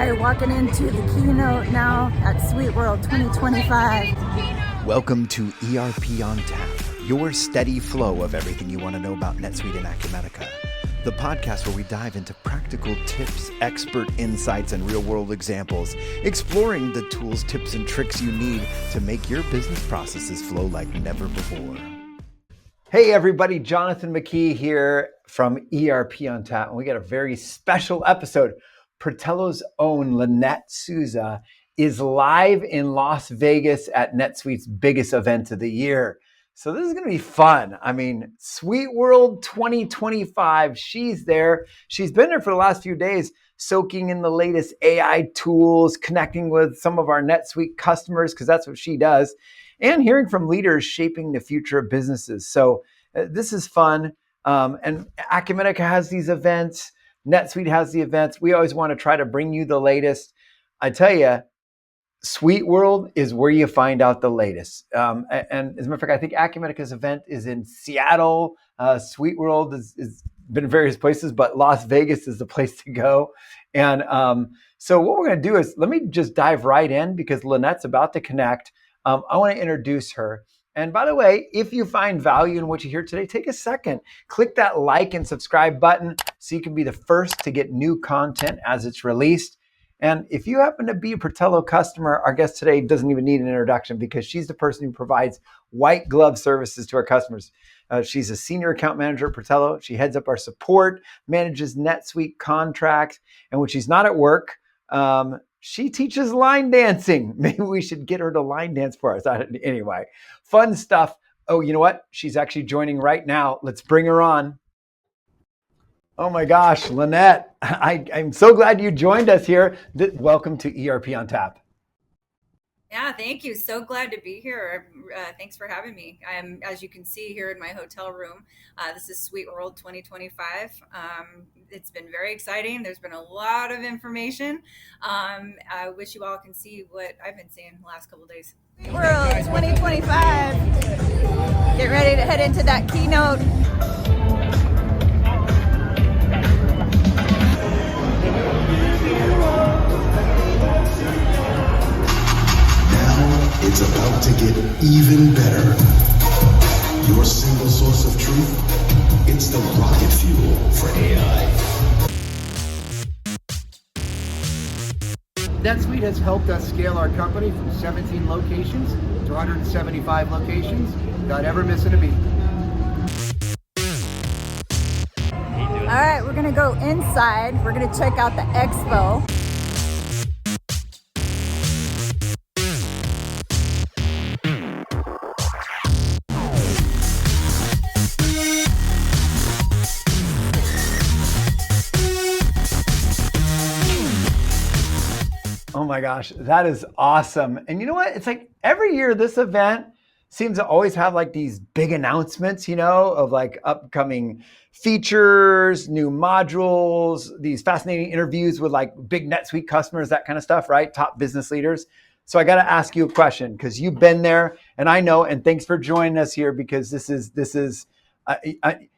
Walking into the keynote now at SuiteWorld 2025. Welcome to ERP on Tap, your steady flow of everything you want to know about NetSuite and Acumatica, the podcast where we dive into practical tips, expert insights, and real-world examples, exploring the tools, tips, and tricks you need to make your business processes flow like never before. Hey everybody, Jonathan McKee here from ERP on Tap, and we got a very special episode. Protelo's own Lynnette Souza is live in Las Vegas at NetSuite's biggest event of the year. So this is going to be fun. I mean, SuiteWorld 2025, she's there. She's been there for the last few days, soaking in the latest AI tools, connecting with some of our NetSuite customers, because that's what she does, and hearing from leaders shaping the future of businesses. So this is fun. And Acumatica has these events. NetSuite has the events. We always want to try to bring you the latest. I tell you, SuiteWorld is where you find out the latest. And as a matter of fact, I think Acumatica's event is in Seattle. SuiteWorld is been in various places, but Las Vegas is the place to go. And so what we're going to do is, let me just dive right in because Lynnette's about to connect. I want to introduce her. And by the way, if you find value in what you hear today, take a second, click that like and subscribe button so you can be the first to get new content as it's released. And if you happen to be a Protelo customer, our guest today doesn't even need an introduction because she's the person who provides white glove services to our customers. She's a senior account manager at Protelo. She heads up our support, manages NetSuite contracts, and when she's not at work, she teaches line dancing. Maybe we should get her to line dance for us. Anyway, fun stuff. Oh, you know what? She's actually joining right now. Let's bring her on. Oh my gosh, Lynnette, I'm so glad you joined us here. Welcome to ERP on Tap. Yeah, thank you. So glad to be here. Thanks for having me. I'm, as you can see here in my hotel room, this is SuiteWorld 2025. It's been very exciting. There's been a lot of information. I wish you all can see what I've been seeing the last couple of days. SuiteWorld 2025. Get ready to head into that keynote. It's about to get even better. Your single source of truth, it's the rocket fuel for AI. NetSuite has helped us scale our company from 17 locations to 175 locations without ever missing a beat. All right, we're gonna go inside. We're gonna check out the expo. Oh my gosh, that is awesome. And you know what? It's like every year this event seems to always have like these big announcements, you know, of like upcoming features, new modules, these fascinating interviews with like big NetSuite customers, that kind of stuff, right? Top business leaders. So I got to ask you a question because you've been there and I know, and thanks for joining us here because this is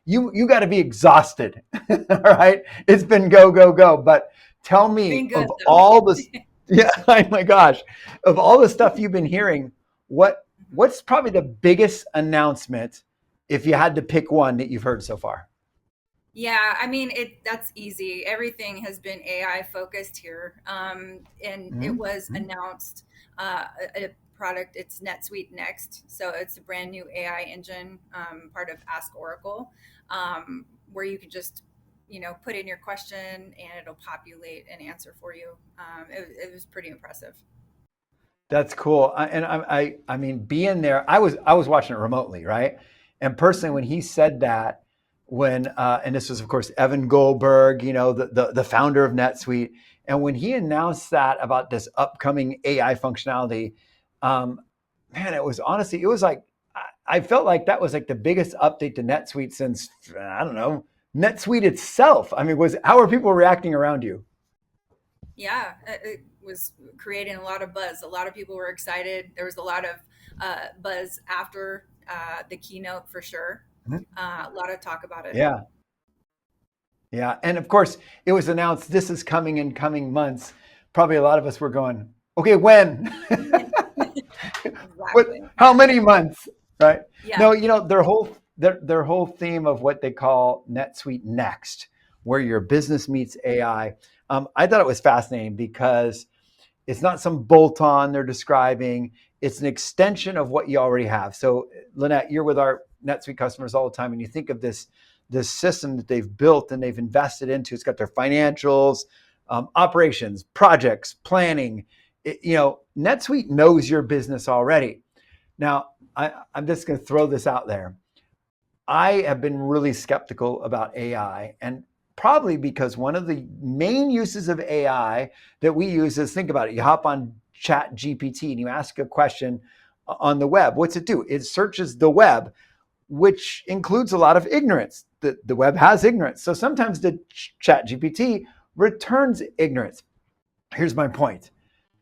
you got to be exhausted. All right. It's been go. But tell me Good, of all the yeah, oh my gosh. Of all the stuff you've been hearing, what's probably the biggest announcement if you had to pick one that you've heard so far? Yeah, I mean, that's easy. Everything has been AI focused here. And it was announced a product, it's NetSuite Next. So it's a brand new AI engine, part of Ask Oracle, where you can just put in your question and it'll populate an answer for you. It was pretty impressive. That's cool. And I mean, being there, I was watching it remotely, right? And personally, when he said that, and this was of course Evan Goldberg, the founder of NetSuite, and when he announced that about this upcoming AI functionality, man, it was like I felt like that was like the biggest update to NetSuite since I don't know. NetSuite itself. I mean, how are people reacting around you? Yeah, it was creating a lot of buzz. A lot of people were excited. There was a lot of buzz after the keynote for sure. A lot of talk about it. Yeah. And of course, it was announced this is coming in coming months. probably a lot of us were going, okay, when? What? Exactly. How many months? Right? Yeah. No, their whole theme of what they call NetSuite Next, where your business meets AI. I thought it was fascinating because it's not some bolt-on they're describing. It's an extension of what you already have. So, Lynnette, you're with our NetSuite customers all the time, and you think of this system that they've built and they've invested into. It's got their financials, operations, projects, planning. NetSuite knows your business already. Now, I'm just going to throw this out there. I have been really skeptical about AI, and probably because one of the main uses of AI that we use is, think about it. You hop on Chat GPT and you ask a question on the web. What's it do? It searches the web, which includes a lot of ignorance. The web has ignorance. So sometimes the Chat GPT returns ignorance. Here's my point.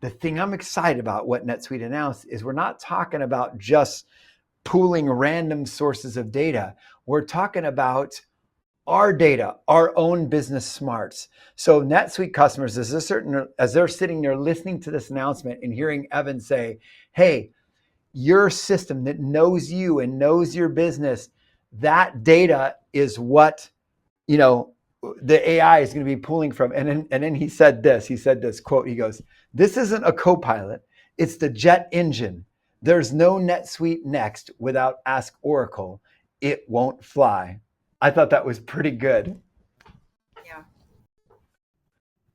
The thing I'm excited about, what NetSuite announced, is we're not talking about just pooling random sources of data. We're talking about our data, our own business smarts. So NetSuite customers, as they're sitting there listening to this announcement and hearing Evan say, hey, your system that knows you and knows your business, that data is what, the AI is going to be pulling from. And then he said this quote, he goes, this isn't a co-pilot, it's the jet engine. There's no NetSuite Next without Ask Oracle. It won't fly. I thought that was pretty good. Yeah.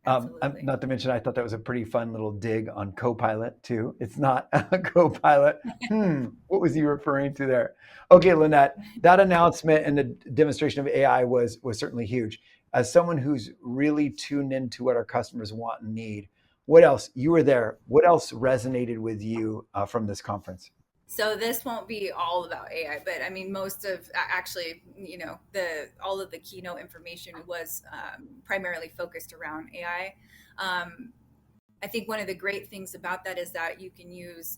Absolutely. Not to mention, I thought that was a pretty fun little dig on Copilot too. It's not a Copilot. What was he referring to there? Okay, Lynnette, that announcement and the demonstration of AI was certainly huge. As someone who's really tuned into what our customers want and need, what else? You were there. What else resonated with you from this conference? So this won't be all about AI, but I mean, most of actually, all of the keynote information was primarily focused around AI. I think one of the great things about that is that you can use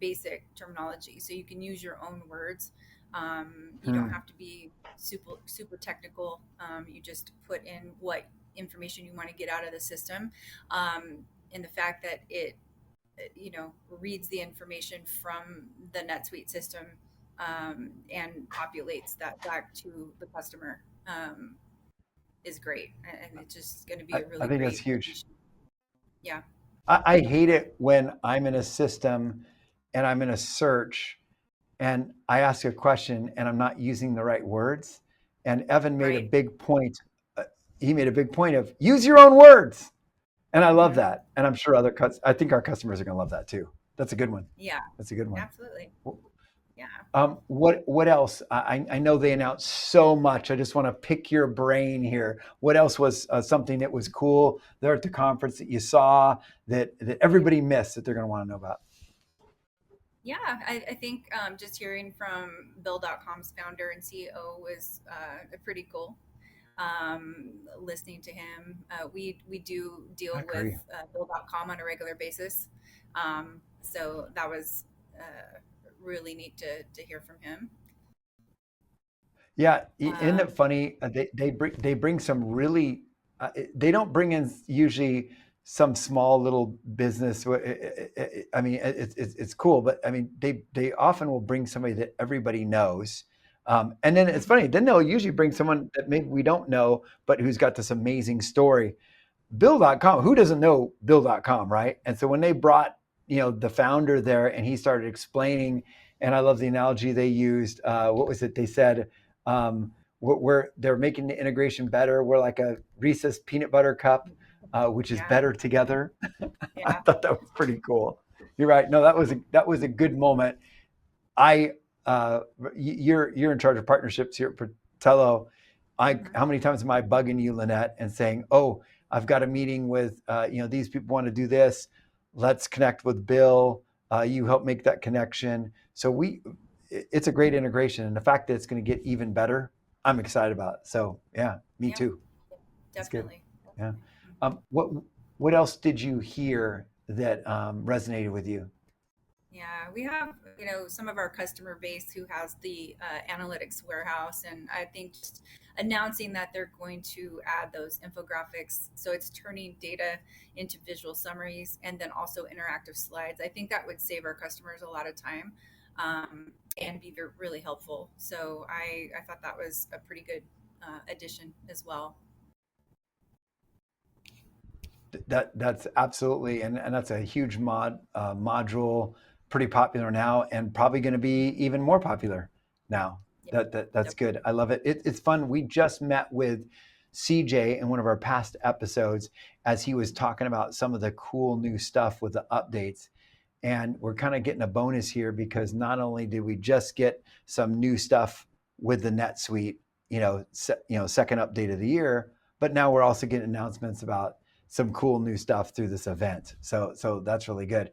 basic terminology. So you can use your own words. You don't have to be super technical. You just put in what information you want to get out of the system. And the fact that it reads the information from the NetSuite system and populates that back to the customer is great. And it's just going to be a really I think great that's huge. addition. Yeah. I hate it when I'm in a system and I'm in a search and I ask a question and I'm not using the right words. And Evan made a big point. He made a big point of use your own words. And I love that. And I'm sure I think our customers are going to love that too. That's a good one. Yeah. That's a good one. Absolutely. Yeah. What else? I know they announced so much. I just want to pick your brain here. What else was something that was cool there at the conference that you saw that everybody missed that they're going to want to know about? Yeah, I think just hearing from Bill.com's founder and CEO was pretty cool. Listening to him, we do deal with Bill.com on a regular basis, so that was really neat to hear from him. Yeah, isn't it funny? They bring some really. They don't bring in usually some small little business. I mean, it's cool, but I mean, they often will bring somebody that everybody knows. And then it's funny, then they'll usually bring someone that maybe we don't know, but who's got this amazing story. Bill.com, who doesn't know Bill.com, right? And so when they brought, the founder there and he started explaining, and I love the analogy they used. What was it? They said, they're making the integration better. We're like a Reese's peanut butter cup, which is better together. Yeah. I thought that was pretty cool. You're right. No, that was a good moment. You're in charge of partnerships here at Protelo. How many times am I bugging you, Lynnette, and saying, "Oh, I've got a meeting with these people want to do this. Let's connect with Bill. You help make that connection." So it's a great integration, and the fact that it's going to get even better, I'm excited about it. So yeah, me too. Definitely. Yeah. What else did you hear that resonated with you? Yeah, we have, some of our customer base who has the analytics warehouse, and I think just announcing that they're going to add those infographics, so it's turning data into visual summaries and then also interactive slides. I think that would save our customers a lot of time, and be really helpful. So I thought that was a pretty good addition as well. That's absolutely, and that's a huge module, pretty popular now, and probably going to be even more popular now. That's Yep. good. I love it. It's fun. We just met with CJ in one of our past episodes as he was talking about some of the cool new stuff with the updates. And we're kind of getting a bonus here because not only did we just get some new stuff with the NetSuite, second update of the year, but now we're also getting announcements about some cool new stuff through this event. So that's really good.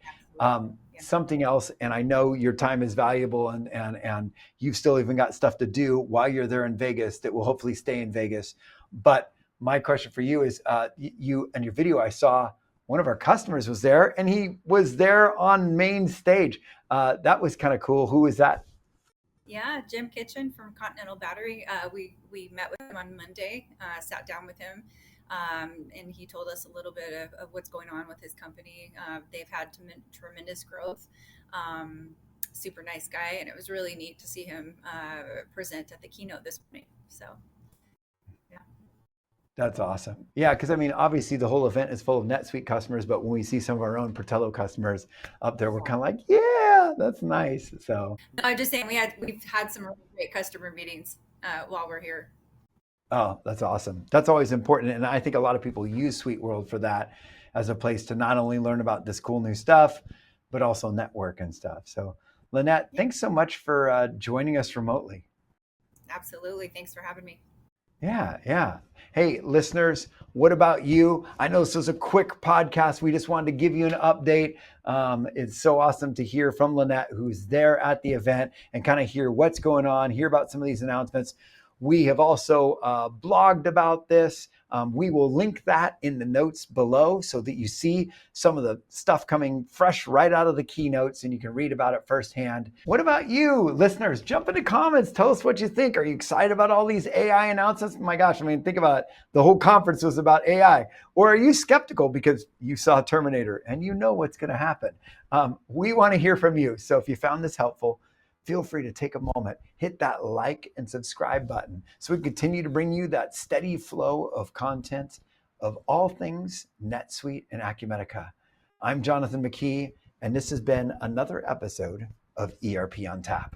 Something else, and I know your time is valuable, and you've still even got stuff to do while you're there in Vegas that will hopefully stay in Vegas. But my question for you is, you in your video, I saw one of our customers was there, and he was there on main stage. That was kind of cool. Who was that? Yeah, Jim Kitchen from Continental Battery. We met with him on Monday, sat down with him, and he told us a little bit of what's going on with his company. They've had tremendous growth. Super nice guy, and it was really neat to see him present at the keynote this morning. So, yeah. That's awesome. Yeah, because I mean, obviously the whole event is full of NetSuite customers, but when we see some of our own Protelo customers up there, we're kind of like, yeah, that's nice. So No, I'm just saying we've had some really great customer meetings while we're here. oh, that's awesome. That's always important. And I think a lot of people use SuiteWorld for that as a place to not only learn about this cool new stuff, but also network and stuff. So Lynnette, thanks so much for joining us remotely. Absolutely. Thanks for having me. Yeah. Hey, listeners, what about you? I know this was a quick podcast. We just wanted to give you an update. It's so awesome to hear from Lynnette, who's there at the event, and kind of hear what's going on, hear about some of these announcements. We have also blogged about this. We will link that in the notes below so that you see some of the stuff coming fresh right out of the keynotes and you can read about it firsthand. What about you, listeners? Jump into comments. Tell us what you think. Are you excited about all these AI announcements? My gosh, I mean, think about it. The whole conference was about AI. Or are you skeptical because you saw Terminator and you know what's going to happen? We want to hear from you. So if you found this helpful, feel free to take a moment, hit that like and subscribe button so we can continue to bring you that steady flow of content of all things NetSuite and Acumatica. I'm Jonathan McKee, and this has been another episode of ERP on Tap.